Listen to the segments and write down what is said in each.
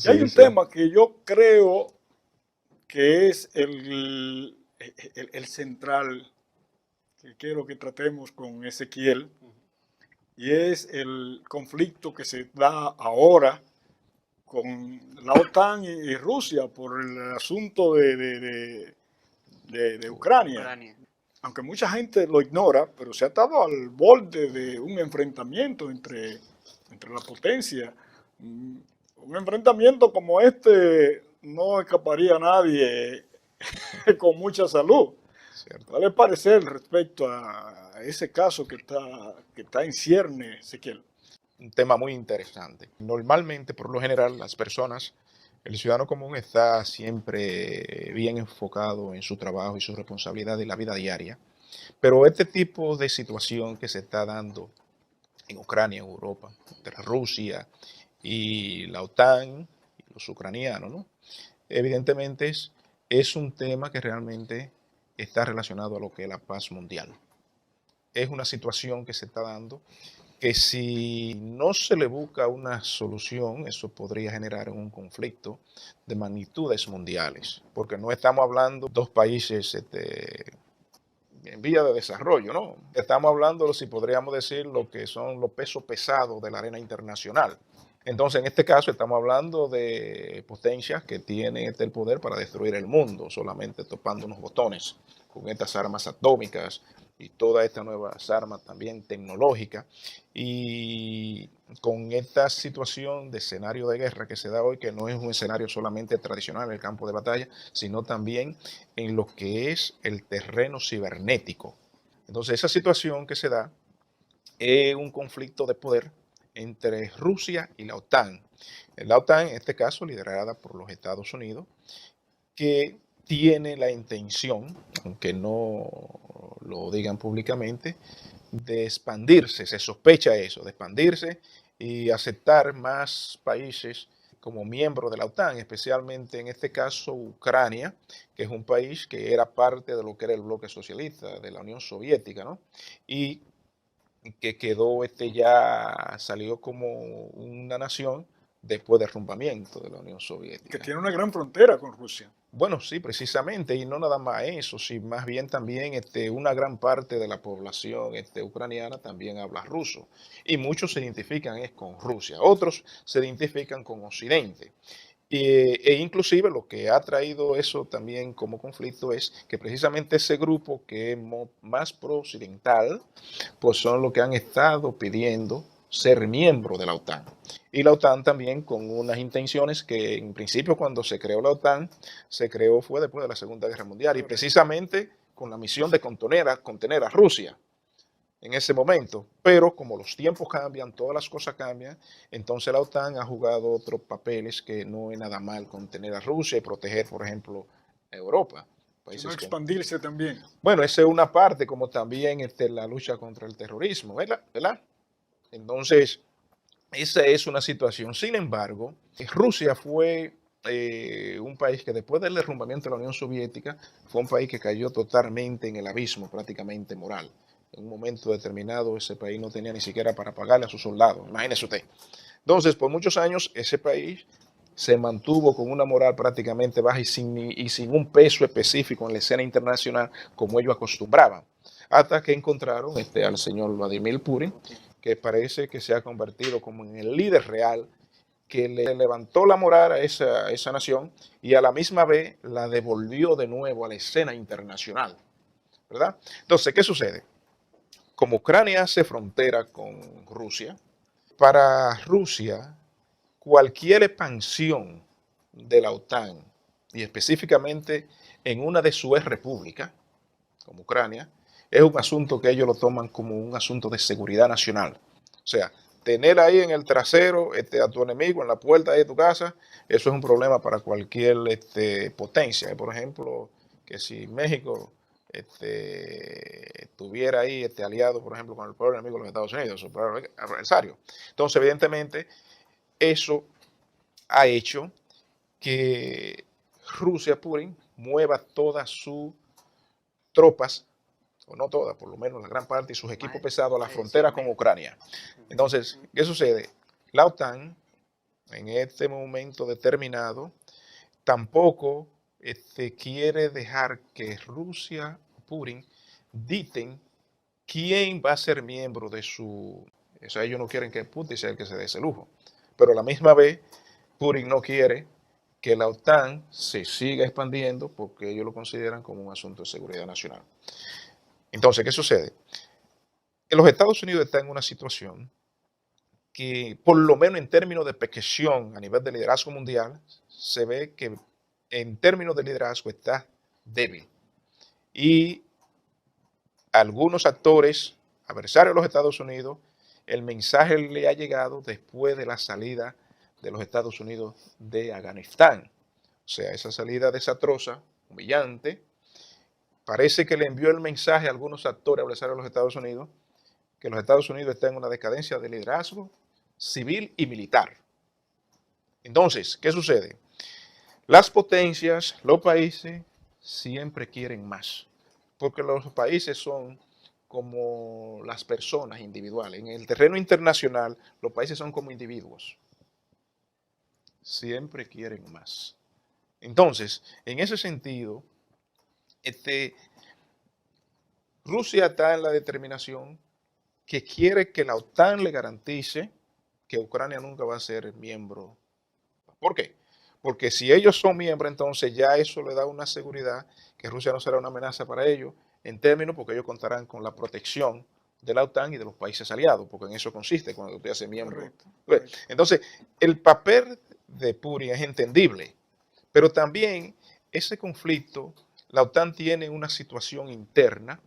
Y hay Sí, un sí. tema que yo creo que es el central que quiero que tratemos con Ezequiel, y es el conflicto que se da ahora con la OTAN y Rusia por el asunto de Ucrania. Ucrania. Aunque mucha gente lo ignora, pero se ha estado al borde de un enfrentamiento entre la potencia. Un enfrentamiento como este no escaparía a nadie con mucha salud. Cierto. ¿Cuál es el parecer respecto a ese caso que está en cierne, Ezequiel? Un tema muy interesante. Normalmente, por lo general, las personas, el ciudadano común está siempre bien enfocado en su trabajo y su responsabilidad en la vida diaria. Pero este tipo de situación que se está dando en Ucrania, en Europa, entre Rusia y la OTAN y los ucranianos, ¿no? Evidentemente es un tema que realmente está relacionado a lo que es la paz mundial. Es una situación que se está dando que si no se le busca una solución, eso podría generar un conflicto de magnitudes mundiales, porque no estamos hablando de dos países en vía de desarrollo, ¿no? Estamos hablando, si podríamos decir, lo que son los pesos pesados de la arena internacional. Entonces, en este caso, estamos hablando de potencias que tienen el poder para destruir el mundo, solamente topando unos botones con estas armas atómicas y todas estas nuevas armas también tecnológicas. Y con esta situación de escenario de guerra que se da hoy, que no es un escenario solamente tradicional en el campo de batalla, sino también en lo que es el terreno cibernético. Entonces, esa situación que se da es un conflicto de poder entre Rusia y la OTAN. La OTAN, en este caso, liderada por los Estados Unidos, que tiene la intención, aunque no lo digan públicamente, de expandirse, se sospecha eso, de expandirse y aceptar más países como miembro de la OTAN, especialmente en este caso Ucrania, que es un país que era parte de lo que era el bloque socialista de la Unión Soviética, ¿no? Y que quedó, ya salió como una nación después del derrumbamiento de la Unión Que Soviética. tiene una gran frontera con Rusia. Bueno, sí, precisamente, y no nada más eso, sí, más bien también una gran parte de la población ucraniana también habla ruso, y muchos se identifican es con Rusia, otros se identifican con Occidente. E inclusive lo que ha traído eso también como conflicto es que precisamente ese grupo que es más pro-occidental, pues son los que han estado pidiendo ser miembro de la OTAN. Y la OTAN también con unas intenciones que en principio cuando se creó la OTAN, se creó fue después de la Segunda Guerra Mundial y precisamente con la misión de contener a Rusia en ese momento. Pero como los tiempos cambian, todas las cosas cambian, entonces la OTAN ha jugado otros papeles que no es nada mal contener a Rusia y proteger, por ejemplo, a Europa. Sino Países con... expandirse también. Bueno, esa es una parte, como también la lucha contra el terrorismo, ¿verdad? Entonces, esa es una situación. Sin embargo, Rusia fue un país que después del derrumbamiento de la Unión Soviética fue un país que cayó totalmente en el abismo prácticamente moral. En un momento determinado ese país no tenía ni siquiera para pagarle a sus soldados, imagínese usted. Entonces, por muchos años ese país se mantuvo con una moral prácticamente baja y sin un peso específico en la escena internacional como ellos acostumbraban, hasta que encontraron al señor Vladimir Putin, que parece que se ha convertido como en el líder real que le levantó la moral a esa nación y a la misma vez la devolvió de nuevo a la escena internacional, ¿verdad? Entonces, ¿qué sucede? Como Ucrania hace frontera con Rusia, para Rusia cualquier expansión de la OTAN y específicamente en una de sus repúblicas, como Ucrania, es un asunto que ellos lo toman como un asunto de seguridad nacional. O sea, tener ahí en el trasero a tu enemigo en la puerta de tu casa, eso es un problema para cualquier potencia. Por ejemplo, que si México tuviera ahí aliado, por ejemplo, con el pueblo enemigo de los Estados Unidos, su pueblo adversario. Entonces, evidentemente, eso ha hecho que Rusia, Putin, mueva todas sus tropas, o no todas, por lo menos la gran parte, y sus equipos pesados a la frontera con Ucrania. Entonces, ¿qué sucede? La OTAN en este momento determinado, tampoco quiere dejar que Rusia, Putin, dicten quién va a ser miembro de su... O sea, ellos no quieren que Putin sea el que se dé ese lujo. Pero a la misma vez, Putin no quiere que la OTAN se siga expandiendo porque ellos lo consideran como un asunto de seguridad nacional. Entonces, ¿qué sucede? Los Estados Unidos están en una situación que, por lo menos en términos de percepción a nivel de liderazgo mundial, se ve que en términos de liderazgo está débil. Y algunos actores adversarios de los Estados Unidos, el mensaje le ha llegado después de la salida de los Estados Unidos de Afganistán. O sea, esa salida desastrosa, humillante, parece que le envió el mensaje a algunos actores adversarios de los Estados Unidos que los Estados Unidos están en una decadencia de liderazgo civil y militar. Entonces, ¿qué sucede? Las potencias, los países, siempre quieren más, porque los países son como las personas individuales. En el terreno internacional, los países son como individuos. Siempre quieren más. Entonces, en ese sentido, Rusia está en la determinación que quiere que la OTAN le garantice que Ucrania nunca va a ser miembro. ¿Por qué? Porque si ellos son miembros, entonces ya eso le da una seguridad que Rusia no será una amenaza para ellos, en términos porque ellos contarán con la protección de la OTAN y de los países aliados, porque en eso consiste cuando usted hace miembro. Correcto, correcto. Entonces, el papel de Putin es entendible, pero también ese conflicto, la OTAN tiene una situación interna,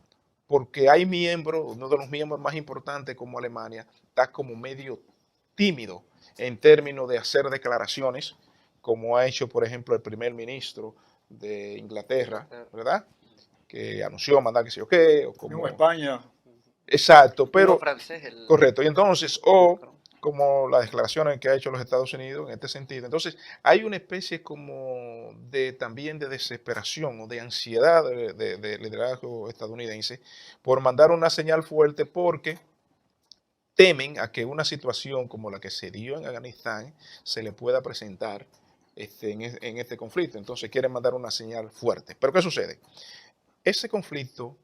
porque hay miembros, uno de los miembros más importantes como Alemania, está como medio tímido en términos de hacer declaraciones, como ha hecho, por ejemplo, el primer ministro de Inglaterra, ¿verdad? Que anunció mandar que sé yo qué, o como... España. Exacto, pero... francés, correcto, y entonces, o como las declaraciones que ha hecho los Estados Unidos en este sentido. Entonces, hay una especie como de también de desesperación o de ansiedad de liderazgo estadounidense por mandar una señal fuerte porque temen a que una situación como la que se dio en Afganistán se le pueda presentar en este conflicto. Entonces quieren mandar una señal fuerte. Pero ¿qué sucede? Ese conflicto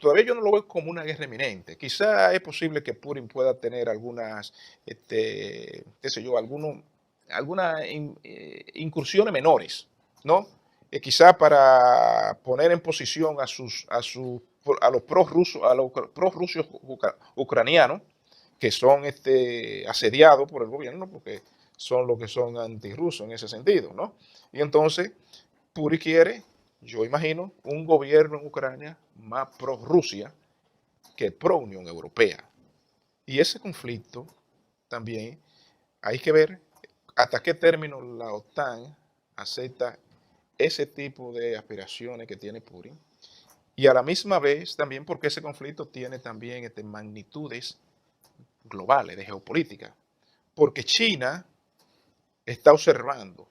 todavía yo no lo veo como una guerra eminente. Quizá es posible que Putin pueda tener algunas, qué sé yo, algunas incursiones menores, ¿no? Quizá para poner en posición a los prorrusos ucranianos que son asediados por el gobierno porque son los que son antirrusos en ese sentido, ¿no? Y entonces Putin quiere, yo imagino, un gobierno en Ucrania más pro Rusia que pro Unión Europea. Y ese conflicto también hay que ver hasta qué término la OTAN acepta ese tipo de aspiraciones que tiene Putin. Y a la misma vez también porque ese conflicto tiene también magnitudes globales de geopolítica. Porque China está observando,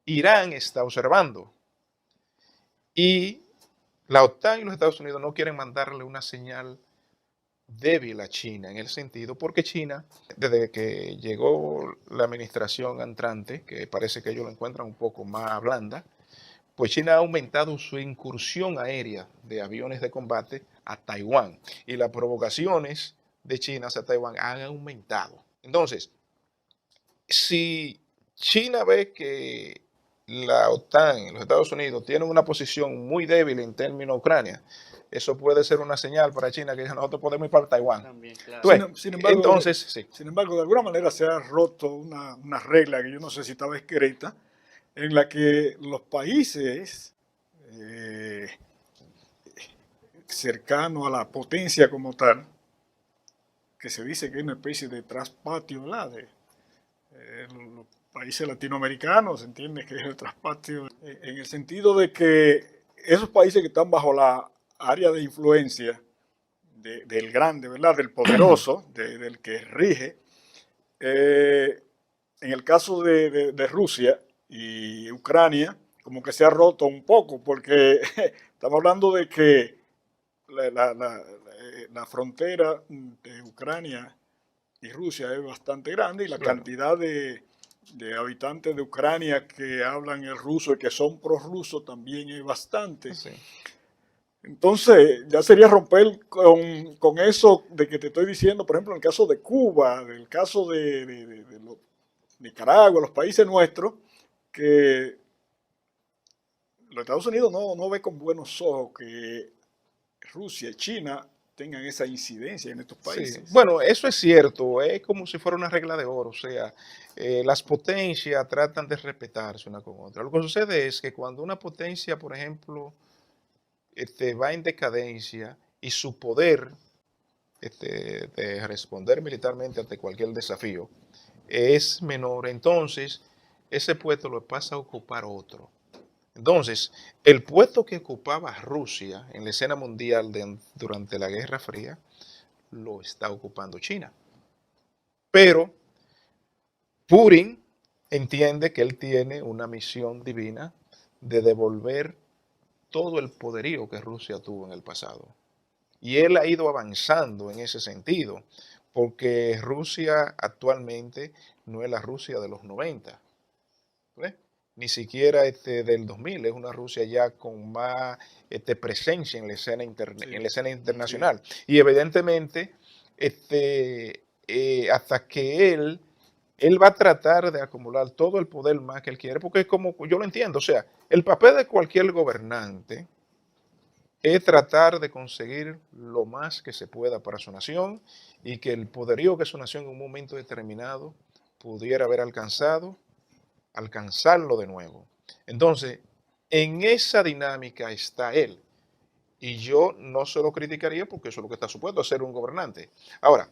Irán está observando, y la OTAN y los Estados Unidos no quieren mandarle una señal débil a China en el sentido, porque China, desde que llegó la administración entrante, que parece que ellos lo encuentran un poco más blanda, pues China ha aumentado su incursión aérea de aviones de combate a Taiwán y las provocaciones de China hacia Taiwán han aumentado. Entonces, si China ve que la OTAN y los Estados Unidos tienen una posición muy débil en términos de Ucrania, eso puede ser una señal para China que nosotros podemos ir para Taiwán. También, claro. Sin embargo, entonces, sí. Sin embargo, de alguna manera se ha roto una regla que yo no sé si estaba escrita, en la que los países cercanos a la potencia como tal, que se dice que es una especie de traspatio, ¿verdad? Los países latinoamericanos, se entiende que es el traspatio, en el sentido de que esos países que están bajo la área de influencia del grande, ¿verdad? Del poderoso, del que rige, en el caso de Rusia y Ucrania, como que se ha roto un poco, porque estamos hablando de que la frontera de Ucrania y Rusia es bastante grande y la Claro. cantidad de habitantes de Ucrania que hablan el ruso y que son prorrusos también es bastante. Sí. Entonces, ya sería romper con eso de que te estoy diciendo, por ejemplo, en el caso de Cuba, del caso de Nicaragua, los países nuestros, que los Estados Unidos no ve con buenos ojos que Rusia y China tengan esa incidencia en estos Sí, países. bueno, eso es cierto, es como si fuera una regla de oro, o sea, las potencias tratan de respetarse una con otra. Lo que sucede es que cuando una potencia, por ejemplo, va en decadencia y su poder de responder militarmente ante cualquier desafío es menor, entonces ese puesto lo pasa a ocupar otro. Entonces, el puesto que ocupaba Rusia en la escena mundial durante la Guerra Fría lo está ocupando China. Pero Putin entiende que él tiene una misión divina de devolver todo el poderío que Rusia tuvo en el pasado. Y él ha ido avanzando en ese sentido, porque Rusia actualmente no es la Rusia de los 90, ¿ves? Ni siquiera del 2000, es una Rusia ya con más presencia en la escena, Sí, en la escena sí. internacional. Y evidentemente, hasta que él va a tratar de acumular todo el poder más que él quiere, porque es como yo lo entiendo, o sea, el papel de cualquier gobernante es tratar de conseguir lo más que se pueda para su nación y que el poderío que su nación en un momento determinado pudiera haber alcanzarlo de nuevo. Entonces, en esa dinámica está él. Y yo no se lo criticaría porque eso es lo que está supuesto a ser un gobernante. Ahora,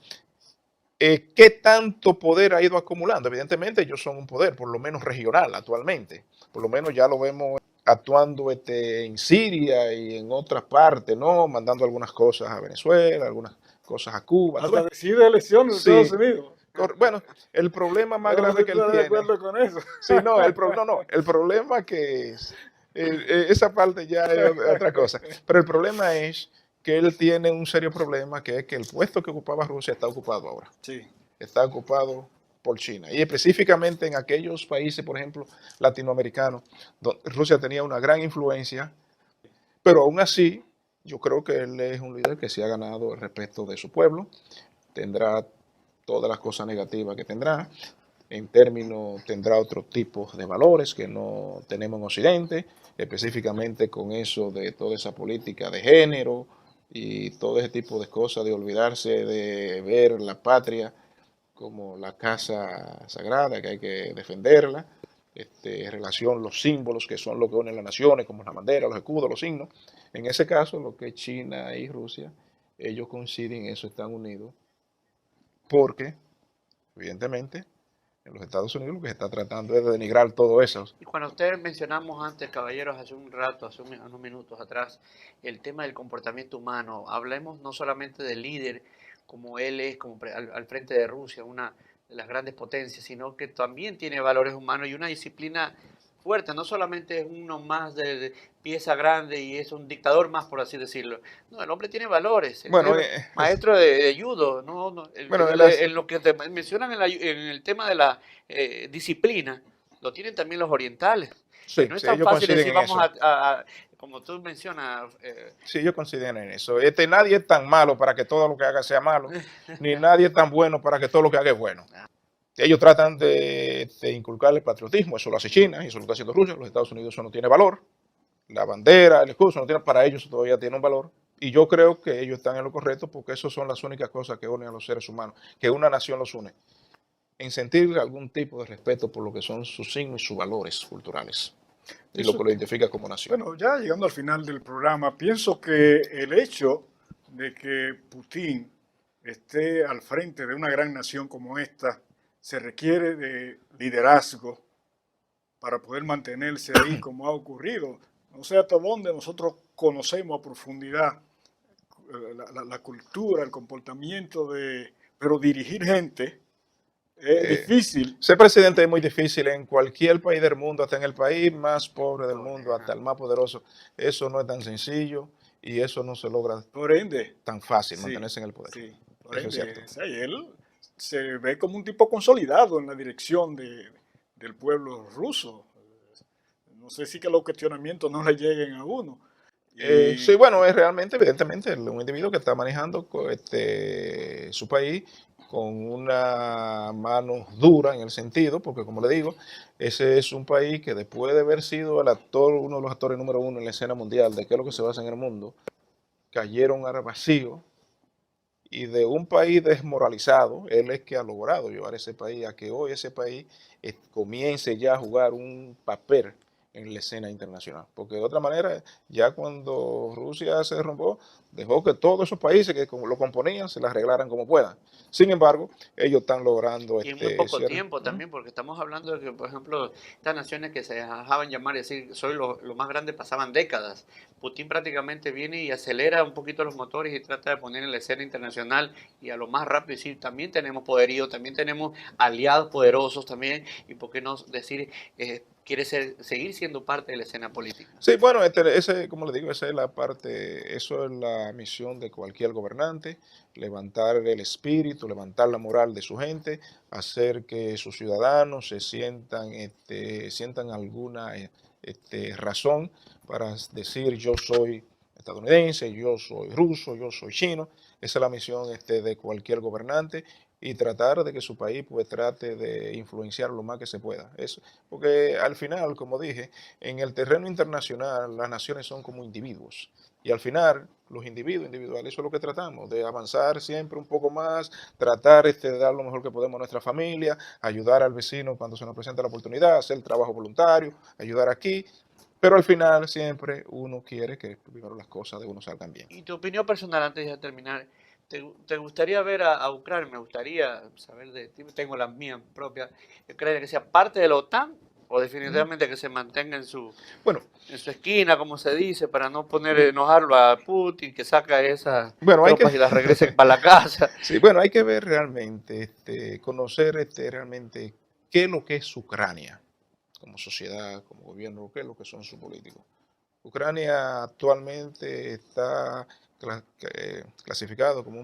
¿qué tanto poder ha ido acumulando? Evidentemente ellos son un poder, por lo menos regional actualmente. Por lo menos ya lo vemos actuando en Siria y en otras partes, ¿no? Mandando algunas cosas a Venezuela, algunas cosas a Cuba. ¿Tú Hasta ves? decide elecciones de Estados Sí. Unidos. Bueno, el problema más Yo no sé grave si que él estás de tiene. acuerdo con eso. Sí, no, no, el problema que es, esa parte ya es otra cosa, pero el problema es que él tiene un serio problema, que es que el puesto que ocupaba Rusia está ocupado ahora, Sí, está ocupado por China, y específicamente en aquellos países, por ejemplo, latinoamericanos, donde Rusia tenía una gran influencia, pero aún así, yo creo que él es un líder que se ha ganado el respeto de su pueblo, tendrá todas las cosas negativas que tendrá, en términos tendrá otro tipo de valores que no tenemos en Occidente, específicamente con eso de toda esa política de género y todo ese tipo de cosas, de olvidarse de ver la patria como la casa sagrada, que hay que defenderla, en relación a los símbolos que son lo que unen las naciones, como la bandera, los escudos, los signos. En ese caso, lo que es China y Rusia, ellos coinciden en eso, están unidos, porque, evidentemente, en los Estados Unidos lo que se está tratando es de denigrar todo eso. Y cuando ustedes mencionamos antes, caballeros, hace un rato, unos minutos atrás, el tema del comportamiento humano, hablemos no solamente del líder, como él es como al frente de Rusia, una de las grandes potencias, sino que también tiene valores humanos y una disciplina fuerte, no solamente es uno más de pieza grande y es un dictador más, por así decirlo. No, el hombre tiene valores, el hombre Bueno, es maestro de judo, bueno, en lo que te mencionan en el tema de la disciplina, lo tienen también los orientales. Y sí, no es sí, tan ellos fácil coinciden decir, en vamos eso. como tú mencionas, Sí, ellos coinciden en eso. Nadie es tan malo para que todo lo que haga sea malo, ni nadie es tan bueno para que todo lo que haga es bueno. Ellos tratan de inculcar el patriotismo, eso lo hace China, y eso lo está haciendo Rusia. Los Estados Unidos eso no tiene valor. La bandera, el escudo, eso no tiene, para ellos todavía tiene un valor. Y yo creo que ellos están en lo correcto porque esas son las únicas cosas que unen a los seres humanos, que una nación los une, en sentir algún tipo de respeto por lo que son sus signos y sus valores culturales y lo eso, que lo identifica como nación. bueno, ya llegando al final del programa, pienso que el hecho de que Putin esté al frente de una gran nación como esta se requiere de liderazgo para poder mantenerse ahí como ha ocurrido. No sé hasta dónde nosotros conocemos a profundidad la cultura, el comportamiento de... Pero dirigir gente es Eh, difícil. Ser presidente es muy difícil en cualquier país del mundo, hasta en el país más pobre del mundo, hasta el más poderoso. Eso no es tan sencillo y eso no se logra Por ende, tan fácil, sí, mantenerse en el poder. sí, por Eso es ende, cierto. sí, él se ve como un tipo consolidado en la dirección del pueblo ruso. No sé si que los cuestionamientos no le lleguen a uno. Sí, Y bueno, es realmente, evidentemente, un individuo que está manejando su país con una mano dura en el sentido, porque como le digo, ese es un país que después de haber sido el actor, uno de los actores número uno en la escena mundial de qué es lo que se basa en el mundo, cayeron al vacío y de un país desmoralizado, él es que ha logrado llevar ese país a que hoy ese país comience ya a jugar un papel en la escena internacional. Porque de otra manera, ya cuando Rusia se derrumbó, dejó que todos esos países que lo componían se las arreglaran como puedan. Sin embargo, ellos están logrando Y en muy poco cierre. tiempo también, porque estamos hablando de que, por ejemplo, estas naciones que se dejaban llamar y decir soy lo más grande pasaban décadas. Putin prácticamente viene y acelera un poquito los motores y trata de poner en la escena internacional y a lo más rápido decir también tenemos poderío, también tenemos aliados poderosos también, y por qué no decir quiere seguir siendo parte de la escena política. Sí, bueno, como le digo, esa es la parte, eso es la misión de cualquier gobernante, levantar el espíritu, levantar la moral de su gente, hacer que sus ciudadanos se sientan alguna razón para decir yo soy estadounidense, yo soy ruso, yo soy chino. Esa es la misión de cualquier gobernante y tratar de que su país pues trate de influenciar lo más que se pueda. Porque al final, como dije, en el terreno internacional las naciones son como individuos y al final los individuos individuales, eso es lo que tratamos, de avanzar siempre un poco más, tratar de dar lo mejor que podemos a nuestra familia, ayudar al vecino cuando se nos presenta la oportunidad, hacer trabajo voluntario, ayudar aquí, pero al final siempre uno quiere que primero las cosas de uno salgan bien. Y tu opinión personal antes de terminar, ¿te gustaría ver a Ucrania? Me gustaría saber de ti, tengo la mía propia, Ucrania que sea parte de la OTAN o definitivamente que se mantenga Bueno, en su esquina, como se dice, para no poner enojarlo a Putin, que saca esas bueno, hay que, tropas y las regrese para la casa. sí, bueno, hay que ver realmente, conocer realmente qué es lo que es Ucrania como sociedad, como gobierno, qué es lo que son sus políticos. Ucrania actualmente está clasificado como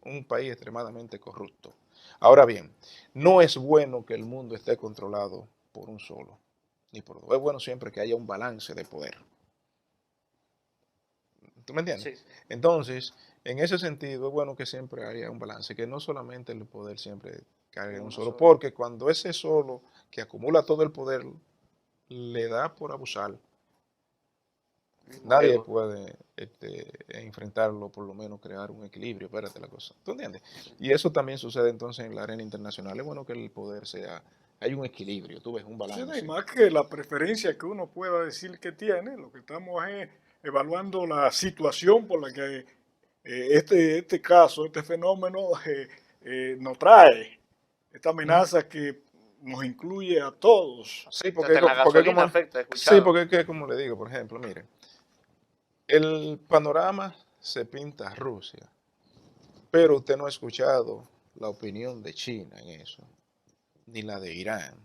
un país extremadamente corrupto. Ahora bien, no es bueno que el mundo esté controlado por un solo, ni por dos. Es bueno siempre que haya un balance de poder. ¿Tú me entiendes? Sí, sí. Entonces, en ese sentido, es bueno que siempre haya un balance, que no solamente el poder siempre caiga en un Uno solo, solo. porque cuando ese solo que acumula todo el poder le da por abusar, Mismo nadie ego. puede enfrentarlo, por lo menos crear un equilibrio, espérate la cosa, ¿tú entiendes? Sí. Y eso también sucede entonces en la arena internacional, es bueno que el poder hay un equilibrio, tú ves, un sí, no hay balance. más que la preferencia que uno pueda decir que tiene, lo que estamos es evaluando la situación por la que este caso, este fenómeno nos trae, esta ¿Mm? amenaza que nos incluye a todos. Sí, Hasta en la gasolina afecta, he sí, escuchado. porque es que, como le digo, por ejemplo, mire, el panorama se pinta Rusia, pero usted no ha escuchado la opinión de China en eso, ni la de Irán.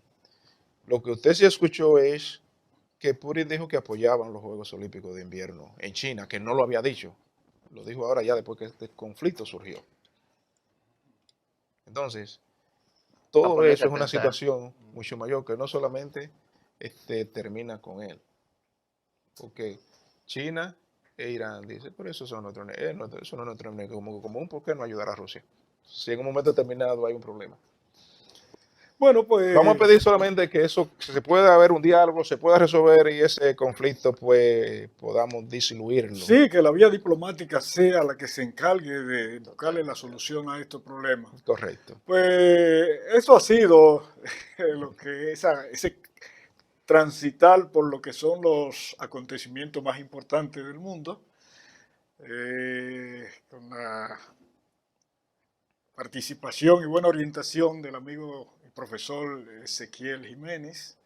Lo que usted sí escuchó es que Putin dijo que apoyaban los Juegos Olímpicos de Invierno en China, que no lo había dicho. Lo dijo ahora ya después que este conflicto surgió. Entonces, Para todo ponerse eso a es una pensar. situación mucho mayor que no solamente termina con él, porque China e Irán dice, pero eso, eso no es nuestro enemigo común, ¿por qué no ayudar a Rusia? Si en un momento determinado hay un problema. Bueno, Vamos a pedir pues solamente que eso se pueda haber un diálogo, se pueda resolver y ese conflicto pues podamos diluirlo. sí, que la vía diplomática sea la que se encargue de buscarle la Totalmente. solución a estos problemas. Correcto. Pues eso ha sido lo que ese transitar por lo que son los acontecimientos más importantes del mundo, con la participación y buena orientación del amigo y profesor Ezequiel Jiménez.